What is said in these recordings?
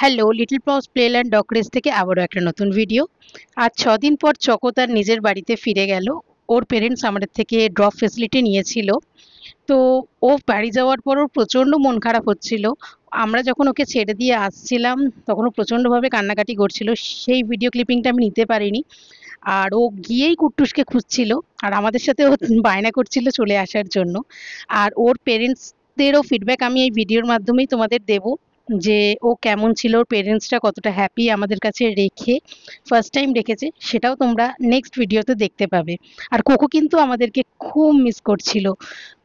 Hello, little পাউস প্লেল্যান্ড dog race থেকে আবারও একটা নতুন ভিডিও। আজ 6 দিন পর চকো তার নিজের বাড়িতে ফিরে গেল। ওর পেরেন্টস আমাদের থেকে ড্রপ ফেসিলিটি নিয়েছিল। তো ও বাড়ি যাওয়ার পর ওর প্রচণ্ড মন খারাপ হচ্ছিল। আমরা যখন ওকে ছেড়ে দিয়ে আসছিলাম তখন ও প্রচণ্ডভাবে কান্নাকাটি করছিল। সেই ভিডিও ক্লিপিংটা আমি নিতে পারিনি। আর ও গিয়েই কুট্টুসকে খুঁজছিল, আর আমাদের সাথে ও বায়না করছিল চলে আসার জন্য। আর ওর পেরেন্টসদেরও ফিডব্যাক আমি এই ভিডিওর মাধ্যমেই তোমাদের দেব, যে ও কেমন ছিল, ওর পেরেন্টসটা কতটা হ্যাপি আমাদের কাছে রেখে, ফার্স্ট টাইম রেখেছে, সেটাও তোমরা নেক্সট ভিডিওতে দেখতে পাবে। আর কোকো কিন্তু আমাদেরকে খুব মিস করছিল।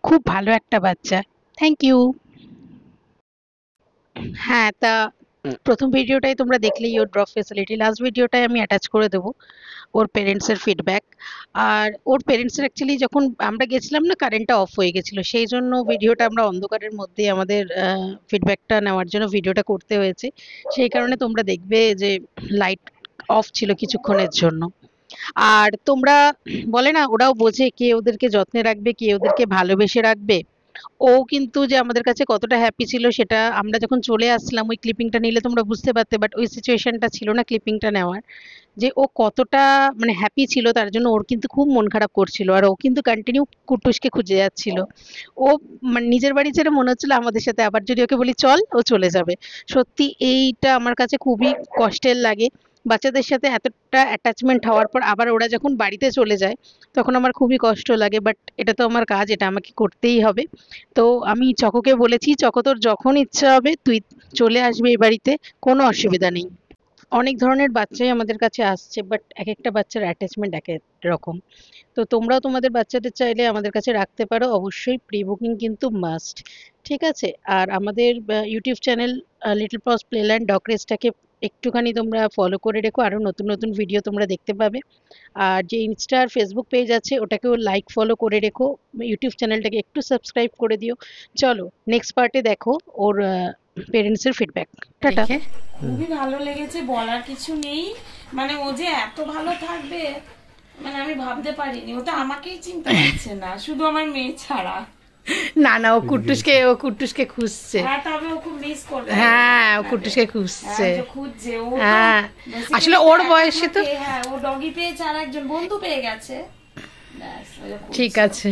খুব ভালো একটা বাচ্চা। Thank you. হ্যাঁ, তা প্রথম ভিডিওটাই তোমরা দেখলেই ওর ড্রপ ফেসিলিটি, লাস্ট ভিডিওটাই আমি অ্যাটাচ করে দেবো ওর পেরেন্টসের ফিডব্যাক। আর ওর পেরেন্টসের অ্যাকচুয়ালি যখন আমরা গেছিলাম না, কারেন্টটা অফ হয়ে গেছিলো, সেই জন্য ভিডিওটা আমরা অন্ধকারের মধ্যে আমাদের ফিডব্যাকটা নেওয়ার জন্য ভিডিওটা করতে হয়েছে। সেই কারণে তোমরা দেখবে যে লাইট অফ ছিল কিছুক্ষণের জন্য। আর তোমরা, বলে না ওরাও বোঝে কে ওদেরকে যত্নে রাখবে, কে ওদেরকে ভালোবেসে রাখবে। ও কিন্তু যে আমাদের কাছে কতটা হ্যাপি ছিল সেটা আমরা যখন চলে আসলাম, ওই ক্লিপিংটা নিলে তোমরা বুঝতে পারতে, বাট ওই সিচুয়েশনটা ছিল না ক্লিপিংটা নেওয়ার। যে ও কতটা মানে হ্যাপি ছিল, তার জন্য ওর কিন্তু খুব মন খারাপ করছিল, আর ও কিন্তু কন্টিনিউ কুট্টুসকে খুঁজে যাচ্ছিল। ও মানে নিজের বাড়ি ছেড়ে মনে হচ্ছিল আমাদের সাথে আবার যদি ওকে বলি চল, ও চলে যাবে। সত্যি এইটা আমার কাছে খুবই কষ্টের লাগে। বাচ্চাদের সাথে এতটা অ্যাটাচমেন্ট হওয়ার পর আবার ওরা যখন বাড়িতে চলে যায় তখন আমার খুবই কষ্ট লাগে, বাট এটা তো আমার কাজ, এটা আমাকে করতেই হবে। তো আমি চকোকে বলেছি, চকো তোর যখন ইচ্ছা হবে তুই চলে আসবি এই বাড়িতে, কোনো অসুবিধা নেই। অনেক ধরনের বাচ্চাই আমাদের কাছে আসছে, বাট এক একটা বাচ্চার অ্যাটাচমেন্ট এক এক রকম। তো তোমরাও তোমাদের বাচ্চাদের চাইলে আমাদের কাছে রাখতে পারো, অবশ্যই প্রি বুকিং কিন্তু মাস্ট। ঠিক আছে? আর আমাদের ইউটিউব চ্যানেল লিটল পাউস প্লেল্যান্ড ডগ রেসটাকে একটুখানি তোমরা ফলো করে রেখো, আরও নতুন নতুন ভিডিও তোমরা দেখতে পাবে। আর যে ইনস্টা আর ফেসবুক পেজ আছে ওটাকেও লাইক ফলো করে রেখো, ইউটিউব চ্যানেলটাকে একটু সাবস্ক্রাইব করে দিও। চলো নেক্সট পার্টে দেখো ওর পেরেন্টসের ফিডব্যাক। টাটা। খুবই ভালো লেগেছে, বলার কিছু নেই। মানে ও যে এত ভালো থাকবে মানে আমি ভাবতে পারিনি। ও তো আমাকেই চিন্তা করছে না, শুধু আমার মেয়ে ছাড়া। না না, ও কুট্টুসকে খুঁজছে। হ্যাঁ, তবে ও খুব মিস করবে। হ্যাঁ, ও কুট্টুসকে খুঁজছে। খুঁজছে ও। হ্যাঁ, আসলে ওর বয়সে তো। হ্যাঁ, ও ডগি পেয়েছে আর একজন বন্ধু পেয়ে গেছে। ঠিক আছে।